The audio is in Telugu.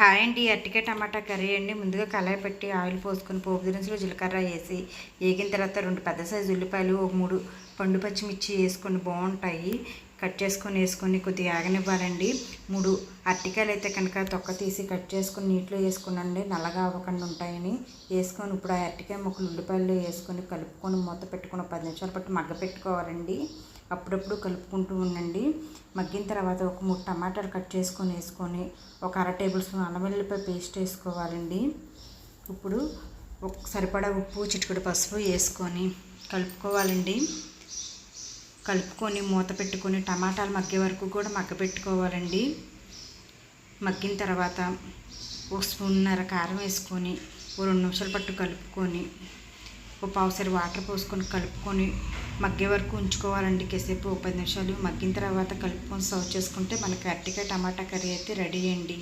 హాయ్ అండి, అరటికాయ టమాటా కర్రీ అండి. ముందుగా కళాయి పెట్టి ఆయిల్ పోసుకొని పోపు దినుసులు జీలకర్ర వేసి వేగిన తర్వాత 2 పెద్ద సైజు ఉల్లిపాయలు, ఒక 3 పండు పచ్చిమిర్చి వేసుకొని బాగుంటాయి. కట్ చేసుకొని వేసుకొని కొద్దిగా ఆగనివ్వాలండి. 3 అరటికాయలు అయితే కనుక తొక్క తీసి కట్ చేసుకొని నీటిలో వేసుకునండి, నల్లగా అవ్వకుండా ఉంటాయని వేసుకొని ఇప్పుడు ఆ అరటికాయ ముక్కలు ఉల్లిపాయలు వేసుకొని కలుపుకొని మూత పెట్టుకొని 10 నిమిషాల పాటు మగ్గ పెట్టుకోవాలండి. అప్పుడప్పుడు కలుపుకుంటూ ఉండండి. మగ్గిన తర్వాత ఒక 3 టమాటాలు కట్ చేసుకొని వేసుకొని ఒక అర టేబుల్ స్పూన్ అల్లం వెల్లుల్లిపాయ పేస్ట్ వేసుకోవాలండి. ఇప్పుడు సరిపడా ఉప్పు, చిటికెడు పసుపు వేసుకొని కలుపుకోవాలండి. కలుపుకొని మూత పెట్టుకొని టమాటాలు మగ్గే వరకు కూడా మగ్గపెట్టుకోవాలండి. మగ్గిన తర్వాత ఒక స్పూన్నర కారం వేసుకొని 2 నిమిషాల పాటు కలుపుకొని ఒక పావుసేరు వాటర్ పోసుకొని కలుపుకొని మగ్గే వరకు ఉంచుకోవాలండి. కాసేపు 10 నిమిషాలు మగ్గిన తర్వాత కలుపుకొని సర్వ్ చేసుకుంటే మనకి అరటికాయ టమాటా కర్రీ అయితే రెడీ అండి.